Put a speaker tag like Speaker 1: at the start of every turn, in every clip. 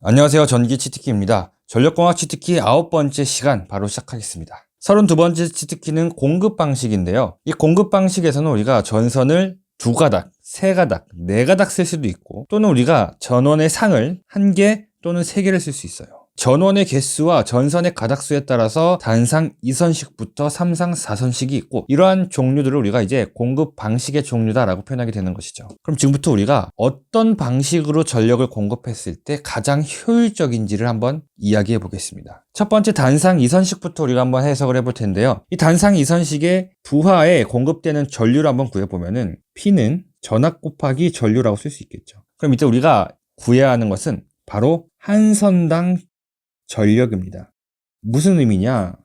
Speaker 1: 안녕하세요. 전기 치트키입니다. 전력공학 치트키 9번째 시간 바로 시작하겠습니다. 32번째 치트키는 공급 방식인데요. 이 공급 방식에서는 우리가 전선을 2가닥, 3가닥, 4가닥 쓸 수도 있고, 또는 우리가 전원의 상을 1개 또는 3개를 쓸 수 있어요. 전원의 개수와 전선의 가닥수에 따라서 단상 2선식부터 3상 4선식이 있고, 이러한 종류들을 우리가 이제 공급 방식의 종류다라고 표현하게 되는 것이죠. 그럼 지금부터 우리가 어떤 방식으로 전력을 공급했을 때 가장 효율적인지를 한번 이야기해 보겠습니다. 첫 번째 단상 2선식부터 우리가 한번 해석을 해볼 텐데요. 이 단상 2선식의 부하에 공급되는 전류를 한번 구해보면은 P는 전압 곱하기 전류라고 쓸 수 있겠죠. 그럼 이때 우리가 구해야 하는 것은 바로 한 선당 전력입니다. 무슨 의미냐?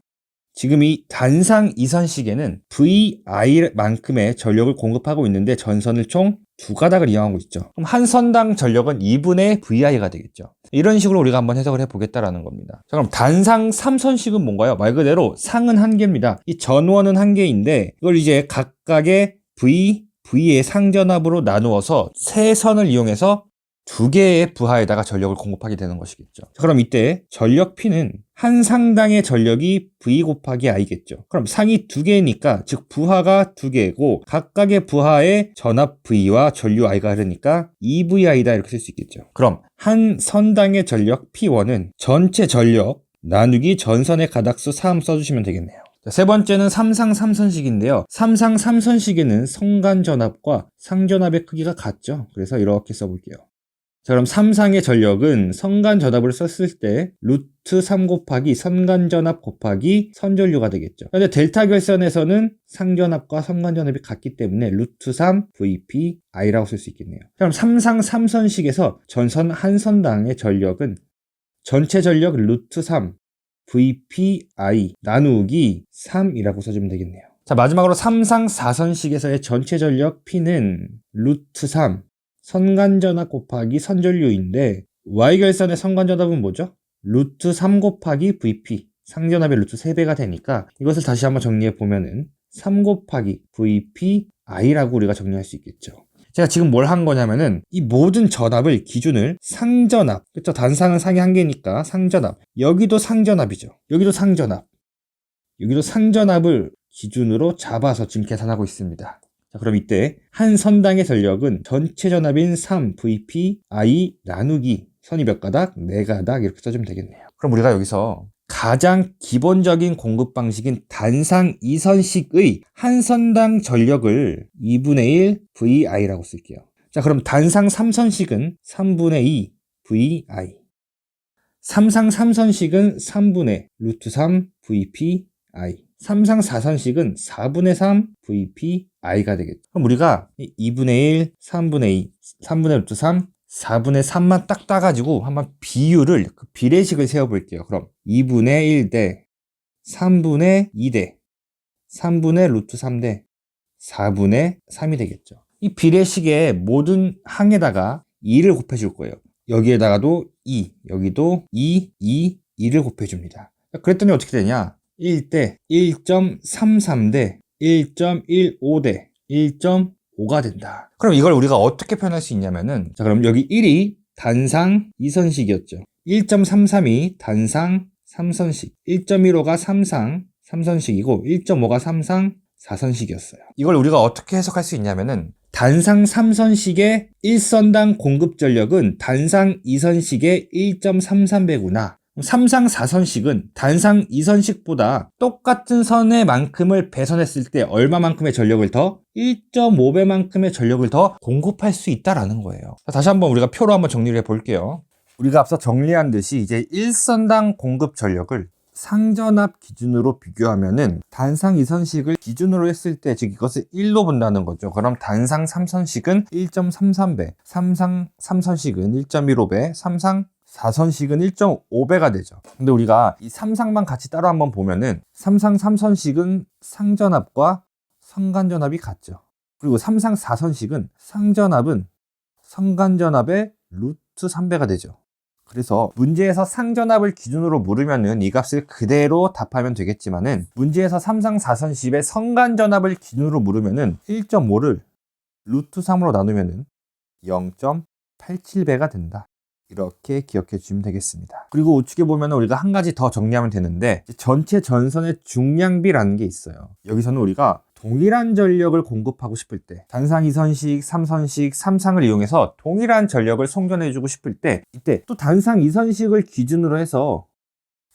Speaker 1: 지금 이 단상 2선식에는 VI만큼의 전력을 공급하고 있는데 전선을 총 2가닥을 이용하고 있죠. 그럼 한 선당 전력은 2분의 VI가 되겠죠. 이런 식으로 우리가 한번 해석을 해보겠다라는 겁니다. 자, 그럼 단상 3선식은 뭔가요? 말 그대로 상은 1개입니다. 이 전원은 1개인데 이걸 이제 각각의 V의 상전압으로 나누어서 세 선을 이용해서 2개의 부하에다가 전력을 공급하게 되는 것이겠죠. 그럼 이때 전력 P는 한 상당의 전력이 V 곱하기 I겠죠. 그럼 상이 2개니까 즉 부하가 2개고 각각의 부하에 전압 V와 전류 I가 흐르니까 2VI다 이렇게 쓸 수 있겠죠. 그럼 한 선당의 전력 P1은 전체 전력 나누기 전선의 가닥수 3 써주시면 되겠네요. 세 번째는 3상 3선식인데요. 3상 3선식에는 성간전압과 상전압의 크기가 같죠. 그래서 이렇게 써볼게요. 자, 그럼 3상의 전력은 성간전압을 썼을 때 루트 3 곱하기 선간전압 곱하기 선전류가 되겠죠. 그런데 델타 결선에서는 상전압과 성간전압이 같기 때문에 루트 3 VP I라고 쓸 수 있겠네요. 그럼 3상 3선식에서 전선 한 선당의 전력은 전체 전력 루트 3 VP I 나누기 3이라고 써주면 되겠네요. 자, 마지막으로 3상 4선식에서의 전체 전력 P는 루트 3 선간전압 곱하기 선전류인데 Y결선의 선간전압은 뭐죠? 루트 3 곱하기 VP 상전압의 루트 3배가 되니까 이것을 다시 한번 정리해 보면은 3 곱하기 VP I라고 우리가 정리할 수 있겠죠. 제가 지금 뭘 한 거냐면은 이 모든 전압을 기준을 상전압, 그쵸? 단상은 상이 1개니까 상전압, 여기도 상전압이죠. 여기도 상전압, 여기도 상전압을 기준으로 잡아서 지금 계산하고 있습니다. 자, 그럼 이때 한 선당의 전력은 전체 전압인 3VP I 나누기 선이 몇 가닥? 4가닥 이렇게 써주면 되겠네요. 그럼 우리가 여기서 가장 기본적인 공급 방식인 단상 2선식의 한 선당 전력을 2분의 1 VI라고 쓸게요. 자, 그럼 단상 3선식은 3분의 2 VI, 3상 3선식은 3분의 루트 3 VP I, 3상 4선식은 4분의 3 VP I가 되겠죠. 그럼 우리가 2분의 1, 3분의 2, 3분의 루트 3, 4분의 3만 딱 따가지고 한번 비율을, 그 비례식을 세워볼게요. 그럼 2분의 1 대 3분의 2 대 3분의 루트 3 대 4분의 3이 되겠죠. 이 비례식의 모든 항에다가 2를 곱해줄 거예요. 여기에다가도 2, 여기도 2, 2, 2를 곱해줍니다. 그랬더니 어떻게 되냐? 1대 1.33 대 1.15 대 1.5가 된다. 그럼 이걸 우리가 어떻게 표현할 수 있냐면은, 자, 그럼 여기 1이 단상 2선식이었죠. 1.33이 단상 3선식, 1.15가 3상 3선식이고 1.5가 3상 4선식이었어요. 이걸 우리가 어떻게 해석할 수 있냐면은, 단상 3선식의 1선당 공급 전력은 단상 2선식의 1.33배구나. 3상 4선식은 단상 2선식보다 똑같은 선의 만큼을 배선했을 때 얼마만큼의 전력을 더? 1.5배만큼의 전력을 더 공급할 수 있다라는 거예요. 다시 한번 우리가 표로 한번 정리를 해볼게요. 우리가 앞서 정리한 듯이 이제 1선당 공급 전력을 상전압 기준으로 비교하면은 단상 2선식을 기준으로 했을 때, 즉 이것을 1로 본다는 거죠. 그럼 단상 3선식은 1.33배, 3상 3선식은 1.15배, 3상 4선식은 1.5배가 되죠. 근데 우리가 이 3상만 같이 따로 한번 보면은 3상 3선식은 상전압과 성간전압이 같죠. 그리고 3상 4선식은 상전압은 성간전압의 루트 3배가 되죠. 그래서 문제에서 상전압을 기준으로 물으면은 이 값을 그대로 답하면 되겠지만은, 문제에서 3상 4선식의 성간전압을 기준으로 물으면은 1.5를 루트 3으로 나누면은 0.87배가 된다. 이렇게 기억해 주시면 되겠습니다. 그리고 우측에 보면 우리가 한 가지 더 정리하면 되는데 전체 전선의 중량비라는 게 있어요. 여기서는 우리가 동일한 전력을 공급하고 싶을 때 단상 2선식, 3선식, 3상을 이용해서 동일한 전력을 송전해 주고 싶을 때 이때 또 단상 2선식을 기준으로 해서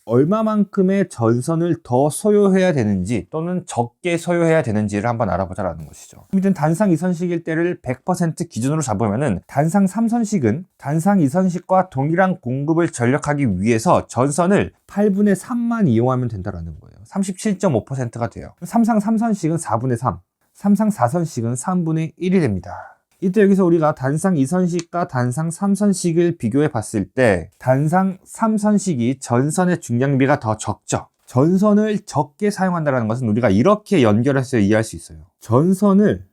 Speaker 1: 얼마만큼의 전선을 더 소요해야 되는지 또는 적게 소요해야 되는지를 한번 알아보자라는 것이죠. 일단 단상 2선식일 때를 100% 기준으로 잡으면은 단상 3선식은 단상 2선식과 동일한 공급을 전력하기 위해서 전선을 8분의 3만 이용하면 된다라는 거예요. 37.5%가 돼요. 삼상 3선식은 4분의 3, 삼상 4선식은 3분의 1이 됩니다. 이때 여기서 우리가 단상 2선식과 단상 3선식을 비교해 봤을 때 단상 3선식이 전선의 중량비가 더 적죠. 전선을 적게 사용한다는 것은 우리가 이렇게 연결해서 이해할 수 있어요. 전선을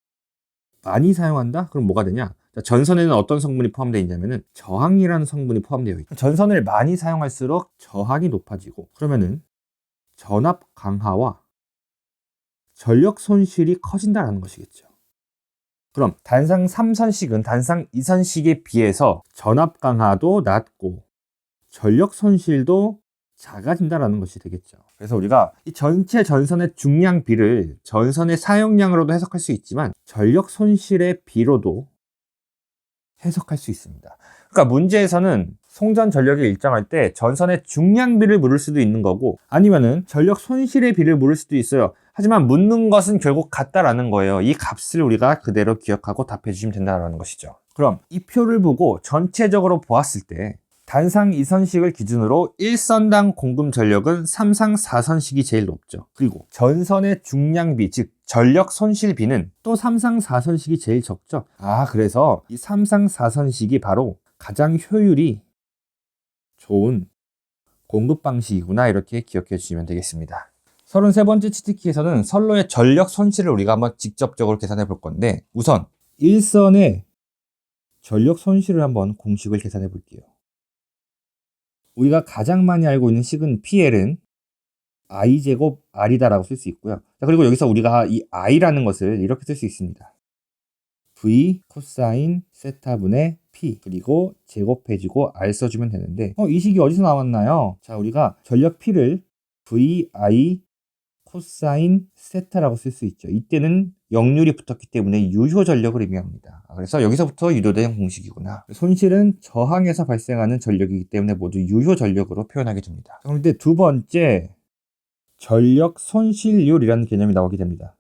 Speaker 1: 많이 사용한다? 그럼 뭐가 되냐? 전선에는 어떤 성분이 포함되어 있냐면은 저항이라는 성분이 포함되어 있죠. 전선을 많이 사용할수록 저항이 높아지고 그러면은 전압 강하와 전력 손실이 커진다는 것이겠죠. 그럼 단상 3선식은 단상 2선식에 비해서 전압 강화도 낮고 전력 손실도 작아진다는 것이 되겠죠. 그래서 우리가 이 전체 전선의 중량비를 전선의 사용량으로도 해석할 수 있지만 전력 손실의 비로도 해석할 수 있습니다. 그러니까 문제에서는 송전 전력이 일정할 때 전선의 중량비를 물을 수도 있는 거고 아니면은 전력 손실의 비를 물을 수도 있어요. 하지만 묻는 것은 결국 같다라는 거예요. 이 값을 우리가 그대로 기억하고 답해 주시면 된다는 것이죠. 그럼 이 표를 보고 전체적으로 보았을 때 단상 2선식을 기준으로 1선당 공급 전력은 3상 4선식이 제일 높죠. 그리고 전선의 중량비, 즉 전력 손실비는 또 3상 4선식이 제일 적죠. 그래서 이 3상 4선식이 바로 가장 효율이 좋은 공급 방식이구나 이렇게 기억해 주시면 되겠습니다. 33번째 치트키에서는 선로의 전력 손실을 우리가 한번 직접적으로 계산해 볼 건데 우선 1선의 전력 손실을 한번 공식을 계산해 볼게요. 우리가 가장 많이 알고 있는 식은 PL은 I제곱 R이다라고 쓸 수 있고요. 그리고 여기서 우리가 이 I라는 것을 이렇게 쓸 수 있습니다. V 코사인 세타분의 P 그리고 제곱해주고 R 써주면 되는데 이 식이 어디서 나왔나요? 자, 우리가 전력 P를 VI 코사인 세타라고 쓸 수 있죠. 이때는 역률이 붙었기 때문에 유효 전력을 의미합니다. 그래서 여기서부터 유도된 공식이구나. 손실은 저항에서 발생하는 전력이기 때문에 모두 유효 전력으로 표현하게 됩니다. 그런데 두 번째 전력 손실률이라는 개념이 나오게 됩니다.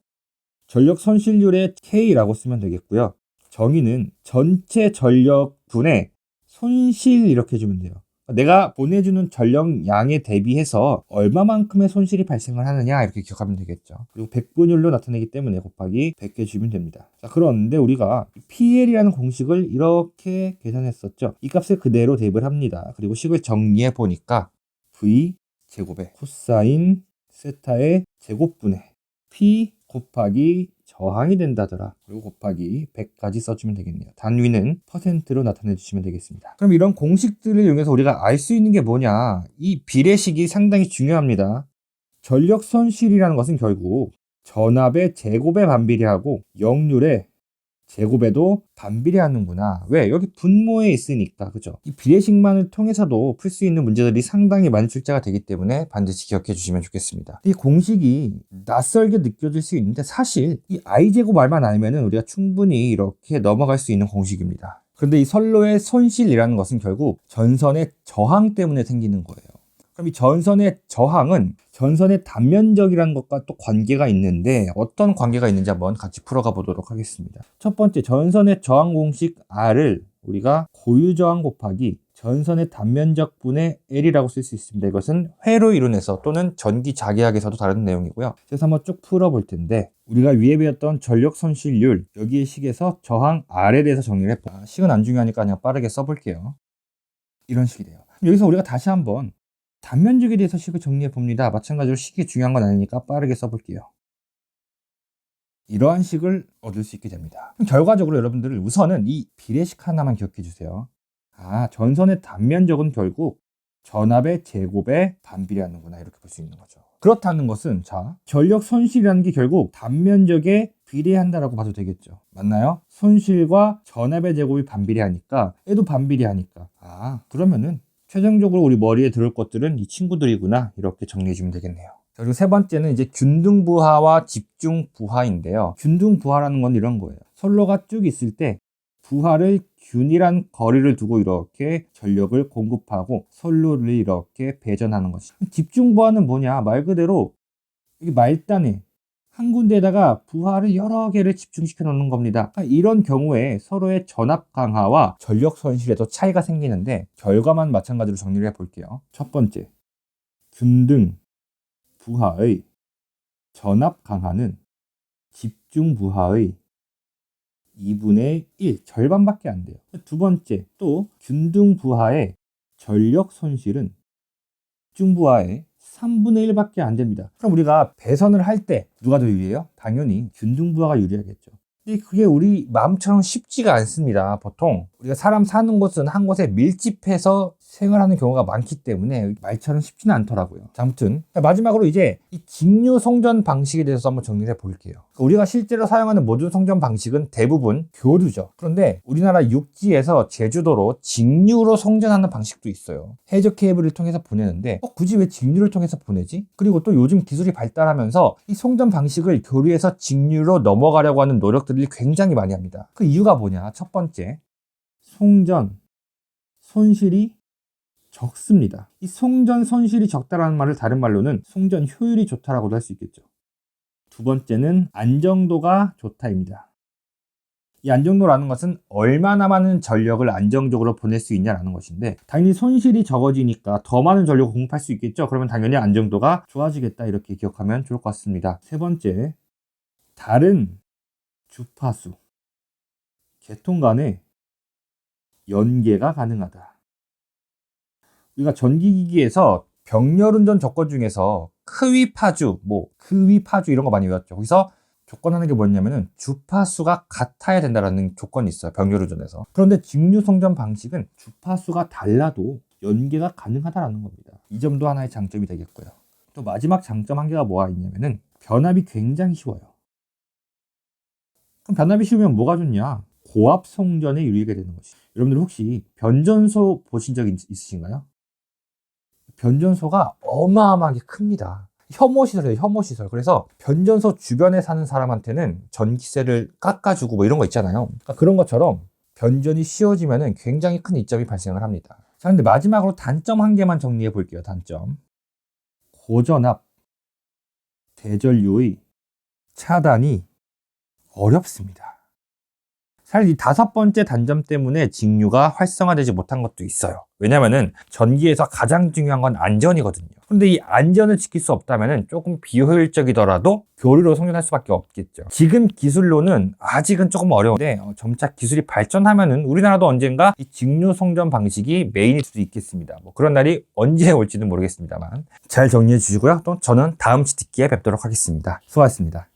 Speaker 1: 전력 손실률의 K라고 쓰면 되겠고요. 정의는 전체 전력분의 손실 이렇게 해주면 돼요. 내가 보내주는 전력량에 대비해서 얼마만큼의 손실이 발생을 하느냐 이렇게 기억하면 되겠죠. 그리고 백분율로 나타내기 때문에 곱하기 100 해주면 됩니다. 자, 그런데 우리가 PL이라는 공식을 이렇게 계산했었죠. 이 값을 그대로 대입을 합니다. 그리고 식을 정리해 보니까 V 제곱에 코사인 세타의 제곱분의 P 곱하기 저항이 된다더라. 그리고 곱하기 100까지 써주면 되겠네요. 단위는 퍼센트로 나타내 주시면 되겠습니다. 그럼 이런 공식들을 이용해서 우리가 알 수 있는 게 뭐냐? 이 비례식이 상당히 중요합니다. 전력 손실이라는 것은 결국 전압의 제곱에 반비례하고 역률의 제곱에도 반비례하는구나. 왜? 여기 분모에 있으니까. 그죠? 이 비례식만을 통해서도 풀 수 있는 문제들이 상당히 많이 출제가 되기 때문에 반드시 기억해 주시면 좋겠습니다. 이 공식이 낯설게 느껴질 수 있는데 사실 이 i제곱 말만 알면 우리가 충분히 이렇게 넘어갈 수 있는 공식입니다. 그런데 이 선로의 손실이라는 것은 결국 전선의 저항 때문에 생기는 거예요. 그럼 이 전선의 저항은 전선의 단면적이라는 것과 또 관계가 있는데 어떤 관계가 있는지 한번 같이 풀어가 보도록 하겠습니다. 첫 번째, 전선의 저항 공식 R을 우리가 고유 저항 곱하기 전선의 단면적 분의 L이라고 쓸 수 있습니다. 이것은 회로 이론에서 또는 전기 자기학에서도 다루는 내용이고요. 그래서 한번 쭉 풀어볼 텐데 우리가 위에 배웠던 전력 손실률 여기의 식에서 저항 R에 대해서 정리를 해볼게요. 식은 안 중요하니까 그냥 빠르게 써볼게요. 이런 식이 돼요. 여기서 우리가 다시 한번 단면적에 대해서 식을 정리해 봅니다. 마찬가지로 식이 중요한 건 아니니까 빠르게 써볼게요. 이러한 식을 얻을 수 있게 됩니다. 결과적으로 여러분들을 우선은 이 비례식 하나만 기억해 주세요. 전선의 단면적은 결국 전압의 제곱에 반비례하는구나 이렇게 볼 수 있는 거죠. 그렇다는 것은 자 전력 손실이라는 게 결국 단면적에 비례한다라고 봐도 되겠죠. 맞나요? 손실과 전압의 제곱이 반비례하니까 얘도 반비례하니까 그러면은 최종적으로 우리 머리에 들을 것들은 이 친구들이구나 이렇게 정리해 주면 되겠네요. 그리고 세 번째는 이제 균등부하와 집중부하인데요. 균등부하라는 건 이런 거예요. 선로가 쭉 있을 때 부하를 균이란 거리를 두고 이렇게 전력을 공급하고 선로를 이렇게 배전하는 것이. 집중부하는 뭐냐? 말 그대로 이게 말단에 한 군데에다가 부하를 여러 개를 집중시켜 놓는 겁니다. 이런 경우에 서로의 전압 강화와 전력 손실에도 차이가 생기는데 결과만 마찬가지로 정리를 해볼게요. 첫 번째, 균등 부하의 전압 강화는 집중 부하의 2분의 1, 절반밖에 안 돼요. 두 번째, 또 균등 부하의 전력 손실은 집중 부하의 3분의 1밖에 안 됩니다. 그럼 우리가 배선을 할 때 누가 더 유리해요? 당연히 균등 부하가 유리하겠죠. 근데 그게 우리 마음처럼 쉽지가 않습니다. 보통 우리가 사람 사는 곳은 한 곳에 밀집해서 생활하는 경우가 많기 때문에 말처럼 쉽지는 않더라고요. 아무튼 마지막으로 이제 이 직류 송전 방식에 대해서 한번 정리를 해볼게요. 우리가 실제로 사용하는 모든 송전 방식은 대부분 교류죠. 그런데 우리나라 육지에서 제주도로 직류로 송전하는 방식도 있어요. 해저 케이블을 통해서 보내는데 굳이 왜 직류를 통해서 보내지? 그리고 또 요즘 기술이 발달하면서 이 송전 방식을 교류해서 직류로 넘어가려고 하는 노력들을 굉장히 많이 합니다. 그 이유가 뭐냐? 첫 번째, 송전 손실이 적습니다. 이 송전 손실이 적다라는 말을 다른 말로는 송전 효율이 좋다라고도 할 수 있겠죠. 두 번째는 안정도가 좋다입니다. 이 안정도라는 것은 얼마나 많은 전력을 안정적으로 보낼 수 있냐라는 것인데 당연히 손실이 적어지니까 더 많은 전력을 공급할 수 있겠죠. 그러면 당연히 안정도가 좋아지겠다 이렇게 기억하면 좋을 것 같습니다. 세 번째, 다른 주파수 계통 간의 연계가 가능하다. 우리가 전기기기에서 병렬운전 조건 중에서 크위 파주, 그위 파주 이런 거 많이 외웠죠. 거기서 조건 하는 게 뭐냐면은 주파수가 같아야 된다라는 조건이 있어요. 병렬운전에서. 그런데 직류 송전 방식은 주파수가 달라도 연계가 가능하다라는 겁니다. 이 점도 하나의 장점이 되겠고요. 또 마지막 장점 한 개가 뭐가 있냐면은 변압이 굉장히 쉬워요. 그럼 변압이 쉬우면 뭐가 좋냐? 고압 송전에 유리하게 되는 것이. 여러분들 혹시 변전소 보신 적 있으신가요? 변전소가 어마어마하게 큽니다. 혐오시설이에요, 혐오시설. 그래서 변전소 주변에 사는 사람한테는 전기세를 깎아주고 이런 거 있잖아요. 그러니까 그런 것처럼 변전이 쉬워지면 굉장히 큰 이점이 발생을 합니다. 자, 근데 마지막으로 단점 한 개만 정리해 볼게요. 단점. 고전압, 대전류의 차단이 어렵습니다. 사실 이 다섯 번째 단점 때문에 직류가 활성화되지 못한 것도 있어요. 왜냐면은 전기에서 가장 중요한 건 안전이거든요. 근데 이 안전을 지킬 수 없다면은 조금 비효율적이더라도 교류로 송전할 수밖에 없겠죠. 지금 기술로는 아직은 조금 어려운데 점차 기술이 발전하면은 우리나라도 언젠가 이 직류 송전 방식이 메인일 수도 있겠습니다. 그런 날이 언제 올지는 모르겠습니다만 잘 정리해 주시고요. 또 저는 다음 치트키에 뵙도록 하겠습니다. 수고하셨습니다.